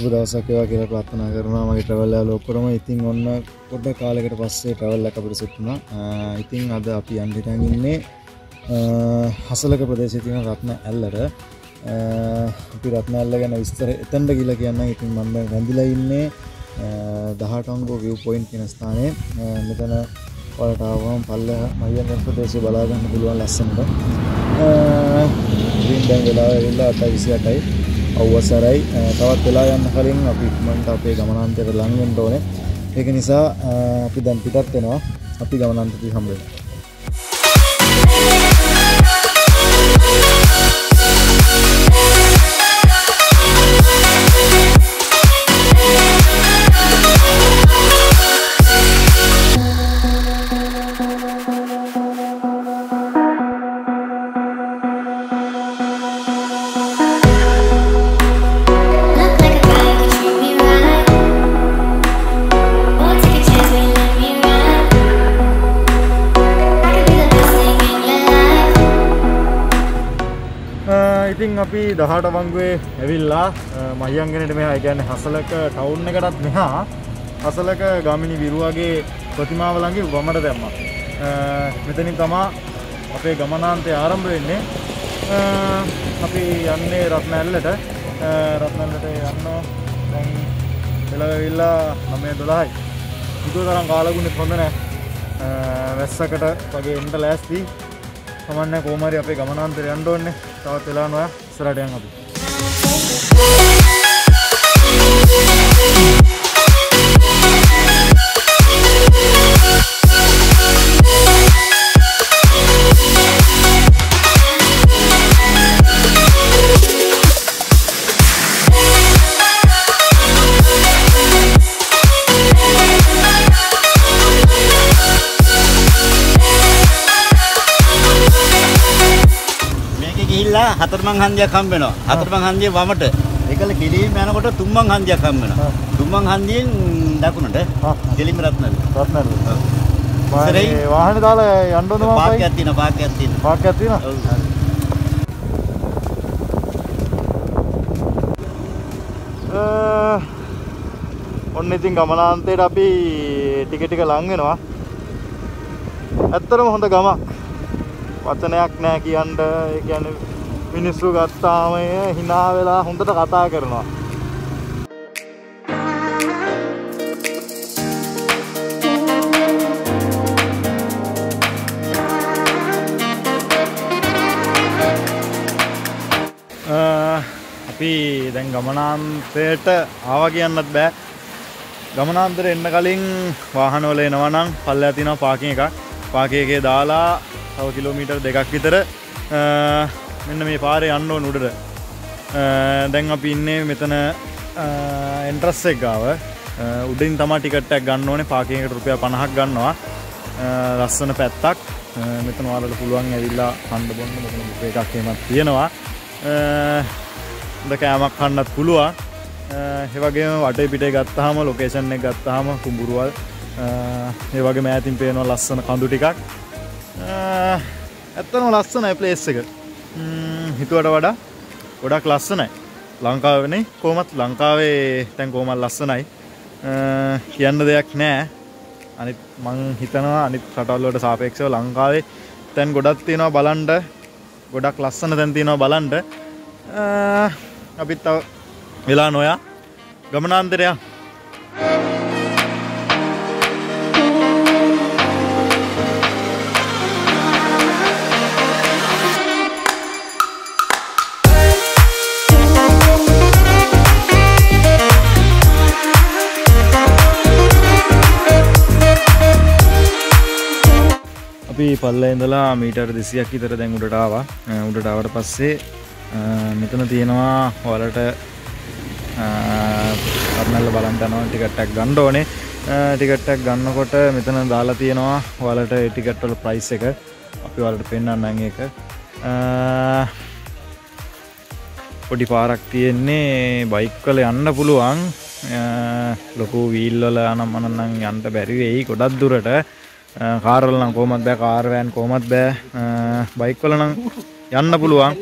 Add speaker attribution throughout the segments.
Speaker 1: සුබ දවසක් වේවා කියලා ප්‍රාර්ථනා කරනවා මගේ travel යාළුවෝ ඔක්කොම. ඉතින් ඔන්න පොඩ කාලයකට පස්සේ travel එක අපිට සෙට් වුණා. ඉතින් අද අපි යන්න හිටන් ඉන්නේ හසලක ප්‍රදේශයේ තියෙන රත්න ඇල්ලට. අපි රත්න ඇල්ල ගැන විස්තර එතනට ගිහලා කියන්නම්. ඉතින් මම දැන් රැඳිලා ඉන්නේ 18 අංගෝ view point කියන ස්ථානයේ. මෙතන වලට ආවම පල්ලෙහ මහියන් ප්‍රදේශය බලා ගන්න පුළුවන් ලස්සනට. ඉතින් දැන් වෙලාව ඇවිල්ලා 8:28යි. අවසරයි. තවත් වෙලා යන්න කලින් අපි ඉක්මනට අපේ ගමනාන්තයට ලං වෙන්න ඕනේ. ඒක නිසා අපි දැන් පිටත් වෙනවා. අපි ගමනාන්තයට හම්බ වෙනවා. ඉතින් අපි 18 වංගුවේ ඇවිල්ලා මහියංගනේට මෙහා ඒ කියන්නේ හසලක ටවුන් එකටත් මෙහා හසලක ගාමිණී විරුවගේ ප්‍රතිමාව ළඟ වමට දැම්මා. මෙතනින් තමයි අපේ ගමනාන්තය ආරම්භ වෙන්නේ. අපි යන්නේ රත්න ඇල්ලට. රත්න ඇල්ලට යන්න දැන් වෙලාව ඇවිල්ලා 9:12යි. හිතුව තරම් කාලගුණෙත් හොඳ නැහැ. වැස්සකට වගේ එන්න ලෑස්ති. සමන්නේ කොහොම හරි අපේ ගමනාන්තරය යන්න ඕනේ. තවත් වෙලා නොයා ඉස්සරහට යන්න අපි.
Speaker 2: හතරමං හන්දියක් හම්බ වෙනවා. හතරමං හන්දිය වමට. ඒකල කිරීම යනකොට තුන්මං හන්දියක් හම්බ වෙනවා. තුන්මං හන්දියෙන් දකුණට. දෙලිම රත්නල්.
Speaker 1: රත්නල්. මේ වාහනේ දාලා යන්න ඕන මම
Speaker 2: පාක්කයක් තියෙනවා. පාක්කයක් තියෙනවා.
Speaker 1: පාක්කයක් තියෙනවා. ඔන්න ඉතින් ගමනාන්තයට අපි ටික ලං වෙනවා. ඇත්තටම හොඳ ගමක්. වචනයක් නෑ කියන්න. ඒ කියන්නේ මිනිස්සු ගත්තාම hina වෙලා හොඳට කතා කරනවා. අපි දැන් ගමනාන්තයට ආවා කියන්නත් බෑ. ගමනාන්තරේ එන්න කලින් වාහන වල එනවා නම් පල්ලෙහා තියෙනවා පාකින් එකක්. පාකින් එකේ දාලා තව කිලෝමීටර් 2ක් විතර මෙන්න මේ පාරේ යන්න ඕන උඩට. දැන් අපි ඉන්නේ මෙතන එන්ට්‍රස් එක ගාව. උඩින් තමයි ටිකට් එකක් ගන්න ඕනේ. පාකින් එකට රුපියල් 50ක් ගන්නවා. ලස්සන පැත්තක්. මෙතන ඔයාලට පුළුවන් ඇවිල්ලා කන්න බොන්න මෙතන බුෆේ එකක් එහෙමත් තියෙනවා. කෑමක් කන්නත් පුළුවන්. ඒ වගේම වටේ පිටේ ගත්තාම ලොකේෂන් එක ගත්තාම කුඹුරුවල් ඒ වගේ මෑතින් පේනවා ලස්සන කඳු ටිකක්. ඇත්තටම ලස්සනයි ප්ලේස් එක. හිතුවට වඩා ගොඩක් ලස්සනයි. ලංකාවේනේ කොහොමත් ලංකාවේ දැන් කොහොමත් ලස්සනයි. කියන්න දෙයක් නැහැ. අනිත් මං හිතනවා අනිත් රටවල් වලට සාපේක්ෂව ලංකාවේ තැන් ගොඩක් තියෙනවා බලන්න. ගොඩක් ලස්සන තැන් තියෙනවා බලන්න. අපිත් තව වෙලා නොයා ගමනාන්තරය. අපි පල්ලේ ඉඳලා මීටර් 200ක් විතර දැන් උඩට ආවා. උඩට ආවට පස්සේ මෙතන තියෙනවා ඔයාලට රත්නල්ල බලන්න යනවා ටිකට් එකක් ගන්න ඕනේ. ටිකට් එකක් ගන්නකොට මෙතන දාලා තියෙනවා ඔයාලට ඒ ටිකට් වල ප්‍රයිස් එක. අපි ඔයාලට පෙන්නන්නම් ඒක. පොඩි පාරක් තියෙන්නේ බයික් වල යන්න පුළුවන්. ලොකු වීල් වල යනම නම් යන්න බැරි වෙයි ගොඩක් දුරට. කාර් වල නම් කොහොමද බෑ. කාර් වෑන් කොහොමද බෑ. බයික් වල නම් යන්න පුළුවන්.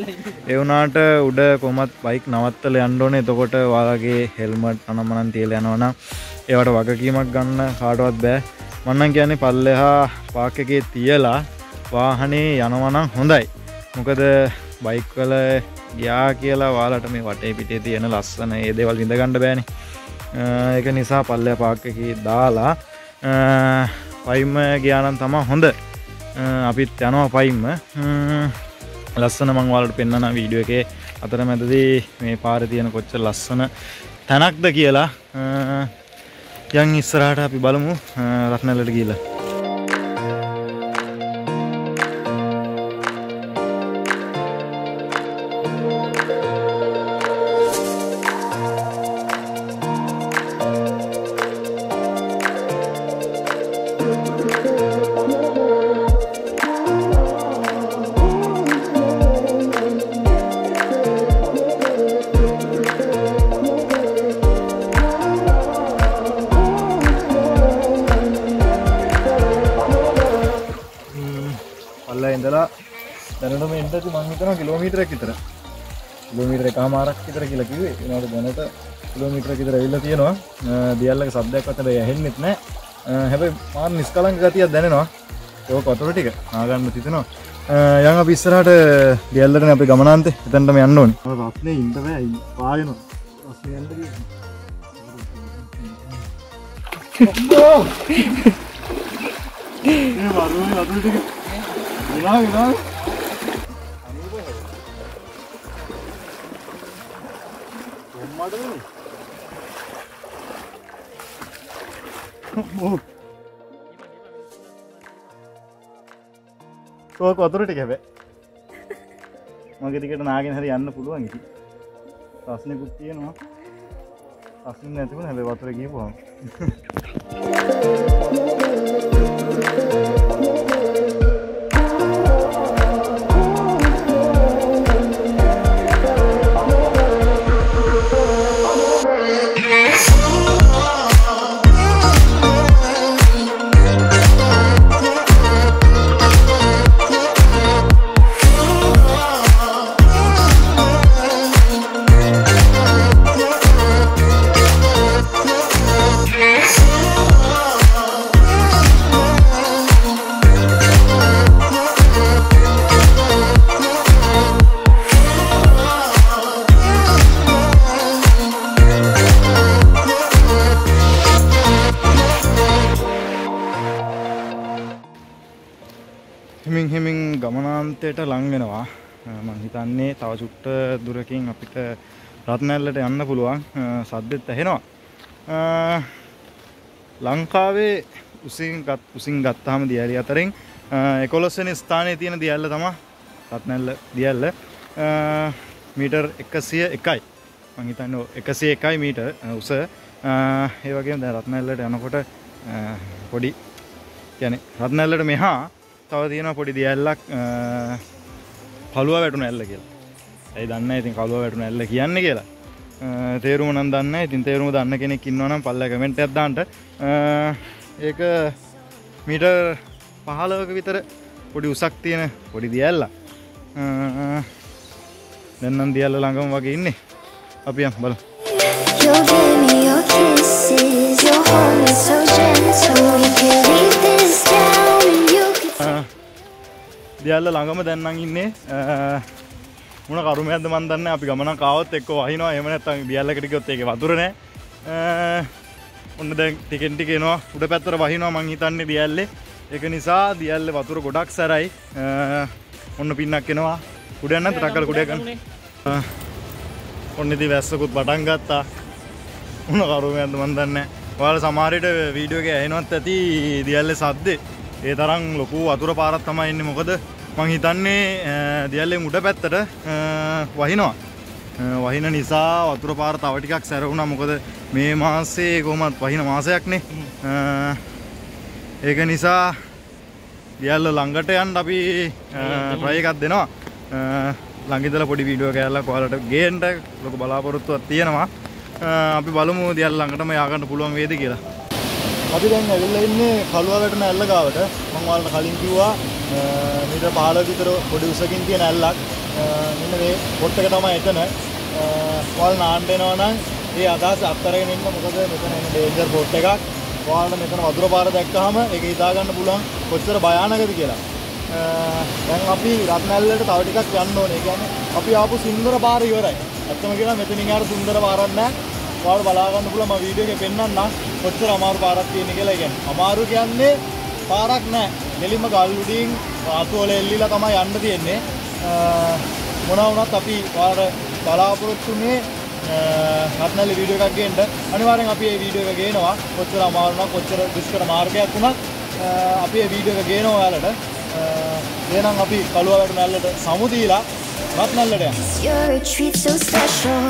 Speaker 1: ඒ වුණාට උඩ කොහොමත් බයික් නවත්තලා යන්න ඕනේ. එතකොට ඔයාලගේ හෙල්මට් අනම්මනම් තියලා යනවනම් ඒවට වගකීමක් ගන්න කාටවත් බෑ. මම නම් කියන්නේ පල්ලෙහා පාක් එකේ තියලා වාහනේ යනවා නම් හොඳයි. මොකද බයික් වල ගියා කියලා ඔයාලට මේ වටේ පිටේ තියෙන ලස්සන ඒ දේවල් විඳ ගන්න බෑනේ. ඒක නිසා පල්ලෙහා පාක් එකේ දාලා පයින්ම ගියා නම් තමයි හොඳ. අපිත් යනවා පයින්ම. ලස්සන මම ඔයාලට පෙන්නන වීඩියෝ එකේ අතරමැදදී මේ පාරේ තියෙන කොච්චර ලස්සන තැනක්ද කියලා. යන් ඉස්සරහට අපි බලමු රත්නැල්ලට ගිහලා. ඉඳලා දැනටම එන්නදී මම හිතනවා කිලෝමීටරයක් විතර. කිලෝමීටර එකමාරක් විතර කියලා කිව්වේ. ඒනකොට දැනට කිලෝමීටරයක් විතර ඇවිල්ලා තියෙනවා. දියල්ලක සද්දයක් අතර ඇහෙන්නෙත් නැහැ. හැබැයි මාර නිස්කලංක ගතියක් දැනෙනවා. ඒක වතුර ටික ආගන්න තිතනවා. යන් අපි ඉස්සරහට දියල්ලටනේ අපේ ගමනාන්තේ. එතනටම යන්න ඕනේ. රස්නේ ඉන්න බෑ. පායනවා. රස්නේ යන්න ගියා. මේ වරුනේ වතුර ටික විනා විනා කොම්මඩනේ මොකක් වතුර ටික හැබැයි මගේ ටිකට නාගෙන හරි යන්න පුළුවන් ඉතින් රස්නෙකුත් තියෙනවා රස්නෙ නැතිවම හැබැයි වතුර ගිහපුවාම හිමින් ගමනාන්තයට ලං වෙනවා. මම හිතන්නේ තව චුට්ට දුරකින් අපිට රත්නැල්ලට යන්න පුළුවන්. සද්දෙත් ඇහෙනවා. ලංකාවේ උසින් ගත්තාම දියැලි අතරින් 11 වෙනි ස්ථානයේ තියෙන දියැල්ල තමයි රත්නැල්ල දියැල්ල. මීටර් 101යි. මම හිතන්නේ 101යි මීටර් උස. ඒ වගේම දැන් රත්නැල්ලට යනකොට පොඩි කියන්නේ රත්නැල්ලට මෙහා තව තියෙනවා පොඩි දියැලක් කළුව වැටුණ ඇල්ල කියලා. ඇයි දන්නේ නැහැ ඉතින් කළුව වැටුණ ඇල්ල කියන්නේ කියලා. තේරුම නම් දන්නේ නැහැ. ඉතින් තේරුම දන්න කෙනෙක් ඉන්නවා නම් පල්ලා කමෙන්ට් එකක් දාන්න. ඒක මීටර් 15ක විතර පොඩි උසක් තියෙන පොඩි දියැලක්. දැන් නම් දියැල්ල ළඟම වගේ ඉන්නේ. අපි යමු බලමු. දියැල්ල ළඟම දැන් නම් ඉන්නේ. මොන කරුමයක්ද මන් දන්නේ. අපි ගමනක් ආවොත් එක්ක වහිනවා. එහෙම නැත්නම් දියැල්ලකට ගියොත් ඒකේ වතුර නැහැ. ඔන්න දැන් ටිකෙන් ටික එනවා උඩ පැත්තට වහිනවා මං හිතන්නේ දියැල්ලේ. ඒක නිසා දියැල්ලේ වතුර ගොඩක් සැරයි. ඔන්න පින්නක් එනවා. උඩ යන්න ටක්කල කුඩය ගන්න. ඔන්න ඉතින් වැස්සකුත් පටන් ගත්තා. මොන කරුමයක්ද මන් දන්නේ නැහැ. ඔයාලා සමහර විට වීඩියෝ එකේ ඇහෙනවත් ඇති දියැල්ලේ සද්දේ. ඒ තරම් ලොකු වතුර පාරක් තමයි ඉන්නේ. මොකද මං හිතන්නේ දියැල්ලේ මුඩ පැත්තට වහිනවා. වහින නිසා වතුර පාර තව ටිකක් සැර වුණා. මොකද මේ මාසේ කොහොමත් වහින මාසයක්නේ. ඒක නිසා දියැල්ල ළඟට යන්න අපි try එකක් දෙනවා. ළඟ ඉඳලා පොඩි වීඩියෝ එකක් ඔයාලට ගේන්න ලොකු බලාපොරොත්තුවක් තියෙනවා. අපි බලමු දියැල්ල ළඟටම ය아가න්න පුළුවන් වේද කියලා. අපි දැන් ඇවිල්ලා ඉන්නේ කළුව වැටෙන ඇල්ල ගාවට. මම ඔයාලට කලින් කිව්වා මීටර් 15 විතර පොඩි උසකින් තියෙන ඇල්ලක්. මෙන්න මේ පොට් එක තමයි එතන. ඔයාලා නාන්න එනවා නම් මේ අදහස අත්තරගෙන ඉන්න මොකද මෙතන එන ඩේන්ජර් පොට් එකක්. ඔයාලට මෙතන වතුර පාර දැක්කහම ඒක හිතා ගන්න පුළුවන් කොච්චර භයානකද කියලා. දැන් අපි රත්නැල්ලට තව ටිකක් යන්න ඕනේ. ඒ කියන්නේ අපි ආපු සුන්දර පාර ඉවරයි. ඇත්තම කියනවා මෙතනින් යාට සුන්දර පාරක් නැහැ. ඔයාලට බලා ගන්න පුළුවන් මම වීඩියෝ එකේ පෙන්නන්නම් කොච්චර අමාරු පාරක් තියෙන්නේ කියලා. ඒ කියන්නේ අමාරු කියන්නේ පාරක් නැහැ. දෙලින්ම ගල් උඩින් අතු වල එල්ලිලා තමයි යන්න තියෙන්නේ. මොනවා වුණත් අපි ඔයාලට බලාපොරොත්තුනේ රත්නැල්ල වීඩියෝ එකක් ගේන්න. අනිවාර්යෙන් අපි මේ වීඩියෝ එක ගේනවා. කොච්චර අමාරු නම් කොච්චර දුෂ්කර මාර්ගයක් වුණත් අපි මේ වීඩියෝ එක ගේනවා ඔයාලට. එහෙනම් අපි කළුවවැට නැල්ලට සමු දීලා රත්නැල්ලට යන්න.
Speaker 3: Your retreat so special.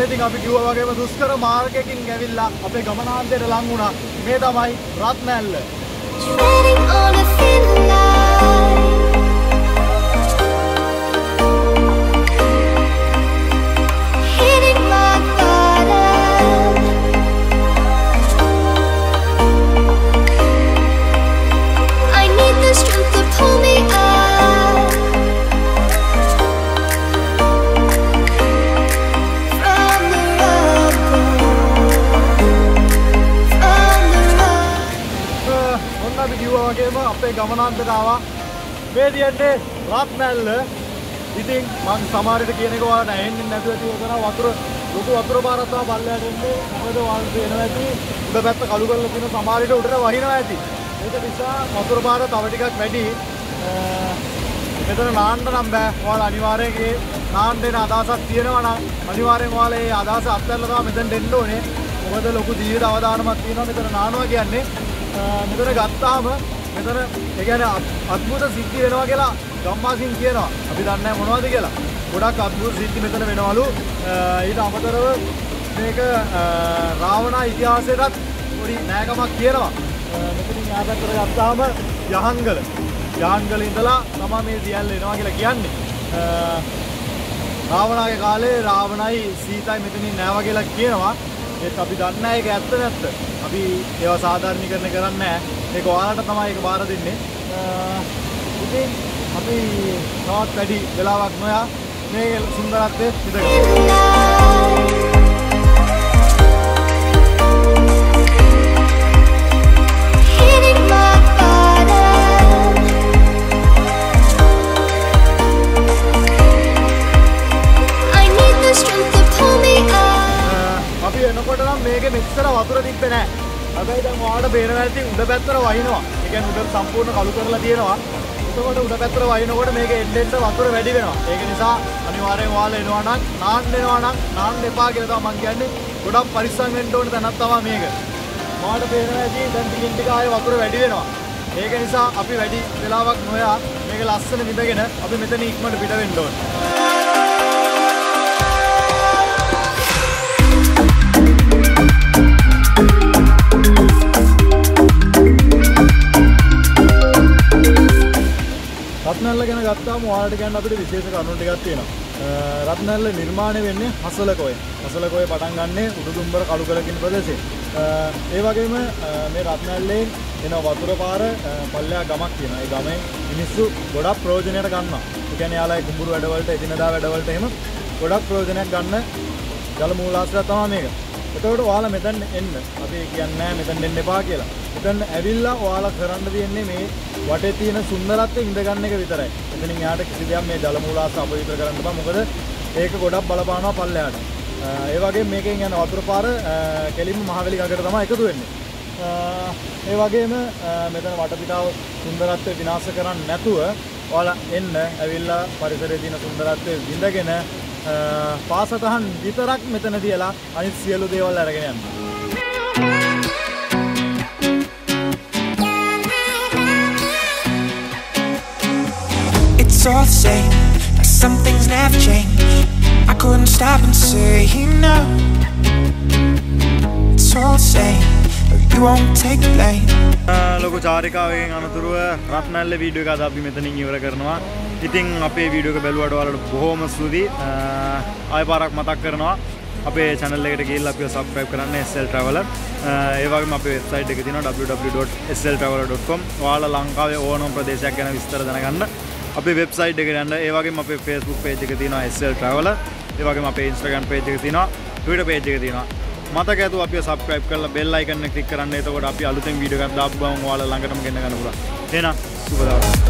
Speaker 1: ඉතින් අපි කිව්වා වගේම දුෂ්කර මාර්ගයකින් ඇවිල්ලා අපේ ගමනාන්තයට ලං වුණා. මේ තමයි රත්නැල්ල.
Speaker 3: Treading on a thin line. Hitting rock bottom. I need the strength to pull me up.
Speaker 1: අපි කිව්වා වගේම අපේ ගමනාන්තයට ආවා. මේ දිහන්නේ රත්නැල්ල. ඉතින් මම සමහරවිට කියන එක ඔයාලට ඇහෙන්නේ නැතුව තියෙනවා වතුර ලොකු වතුර පාරක් තමයි පල්ලයට එන්නේ. මොකද ඔයාලට පේනවා ඇති උඩ පැත්ත කළු කරලා තියෙන සමහරවිට උඩට වහිනවා ඇති. ඒක නිසා වතුර පාර තව ටිකක් වැඩි. මෙතන නාන්න නම් බෑ. ඔයාලා අනිවාර්යයෙන් නාන්න දෙන අදහසක් තියෙනවා නම් අනිවාර්යෙන් ඔයාලා ඒ අදහස අත්හැරලා තමයි මෙතෙන් දෙන්න ඕනේ. මොකද ලොකු ජීවිත අවදානමක් තියෙනවා මෙතන නානවා කියන්නේ. මෙතන ගත්තාම මෙතන ඒ කියන්නේ අద్భుත සිද්ධි වෙනවා කියලා ගම්වාසීන් කියනවා. අපි දන්නේ නැහැ මොනවද කියලා. ගොඩක් අద్భుත සිද්ධි මෙතන වෙනවලු. ඊට අමතරව මේක රාවණා ඉතිහාසයටත් පොඩි නෑකමක් කියනවා. මෙතනින් යාපැත්තට ගත්තාම යහන්ගල ඉඳලා තමයි මේ දියැල්ල එනවා කියලා කියන්නේ. රාවණාගේ කාලේ රාවණයි සීතයි මෙතනින් නෑවා කියලා කියනවා. ඒත් අපි දන්නේ නැහැ ඒක ඇත්ත නැත්ද. අපි ඒවා සාධාරණීකරණය කරන්නේ නැහැ. ඒක ඔයාලට තමයි ඒක බාර දෙන්නේ. ඉතින් අපි තවත් වැඩි වෙලාවක් නොයා මේ සුන්දරත්වයේ විඳගමු. අපි එනකොට නම් මේකේ මෙච්චර වතුර තිබ්බේ නැහැ. හැබැයි දැන් ඔයාලට පේනවා ඇති උඩ පැත්තට වහිනවා. ඒ කියන්නේ උඩ සම්පූර්ණ කළු කරලා තියෙනවා. එතකොට උඩ පැත්තට වහිනකොට මේක එන්න වතුර වැඩි වෙනවා. ඒක නිසා අනිවාර්යෙන් ඔයාලා එනවා නම් නාන්න එපා කියලා තමයි මම කියන්නේ. ගොඩක් පරිස්සම් වෙන්න ඕන තැනක් තමයි මේක. ඔයාලට පේනවා ඇති දැන් ටිකින් ටික ආයේ වතුර වැඩි වෙනවා. ඒක නිසා අපි වැඩි වෙලාවක් නොයා මේක ලස්සන විඳගෙන අපි මෙතන ඉක්මනට පිට වෙන්න ඕනේ. රත්නැල්ල ගැන ගත්තාම ගත්තාම ඔයාලට කියන්න අපිට විශේෂ කරුණු ටිකක් තියෙනවා. රත්න ඇල්ල නිර්මාණය වෙන්නේ හසලක ඔය. හසලක ඔය පටන් ගන්නේ උඩුදුම්බර කළුකල කියන ප්‍රදේශේ. ඒ වගේම මේ රත්න ඇල්ලේ එන වතුර පාර පල්ලෙහා ගමක් තියෙනවා. ඒ ගමේ මිනිස්සු ගොඩක් ප්‍රයෝජනයට ගන්නවා. ඒ කියන්නේ යාළයි කුඹුරු වැඩවලට එදිනදා වැඩවලට එහෙම ගොඩක් ප්‍රයෝජනයක් ගන්න ජල මූලාශ්‍රය තමයි මේක. එතකොට ඔයාලා මෙතන එන්න. අපි කියන්නේ නැහැ මෙතන එන්න එපා කියලා. මෙතන ඇවිල්ලා ඔයාලා කරන්න තියෙන්නේ මේ වටේ තියෙන සුන්දරත්වය ඉඳගන්න එක විතරයි. එතනින් යාට කිසි දෙයක් මේ ජල මූලාශ්‍රය අපවිත්‍ර කරන්න බෑ. මොකද ඒක ගොඩක් බලපානවා පල්ලෙහාට. ඒ වගේම මේකෙන් යන වතුර පාර කෙලින්ම මහවැලි ගඟට තමයි එකතු වෙන්නේ. ඒ වගේම මෙතන වටපිටාව සුන්දරත්වය විනාශ කරන්නේ නැතුව ඔයාලා එන්න ඇවිල්ලා පරිසරයේ තියෙන සුන්දරත්වය විඳගෙන පාසතහන් විතරක් මෙතන තියලා අනිත් සියලු දේවල් අරගෙන යන්න.
Speaker 4: It's all the same, but some things never change. I couldn't stop and say no. It's all the same, but you won't take the blame.
Speaker 1: ලොකු චාරිකාවකින් අනතුරුව රත්න ඇල්ල වීඩියෝ එක අද අපි මෙතනින් ඉවර කරනවා. ඉතින් අපේ වීඩියෝ එක බැලුවාට ඔයාලට බොහොම ස්තුතියි. ආයෙ පාරක් මතක් කරනවා අපේ channel එකට ගිහිල්ලා අපිව subscribe කරන්න SL Traveler. ඒ වගේම අපේ website එක තියෙනවා www.sltraveler.com. ඔයාලා ලංකාවේ ඕනම ප්‍රදේශයක් ගැන විස්තර දැනගන්න අපේ website එකට යන්න. ඒ වගේම අපේ Facebook page එක තියෙනවා SL Traveler. ඒ වගේම අපේ Instagram page එක තියෙනවා, Twitter page එක තියෙනවා. මතක ඇතුව අපිව subscribe කරලා bell icon එක click කරන්න. එතකොට අපි අලුතෙන් වීඩියෝ එකක් දාපු ගමන් ඔයාලා ළඟටම ගෙන්න ගන්න පුළුවන්. එහෙනම් සුබ දවසක්.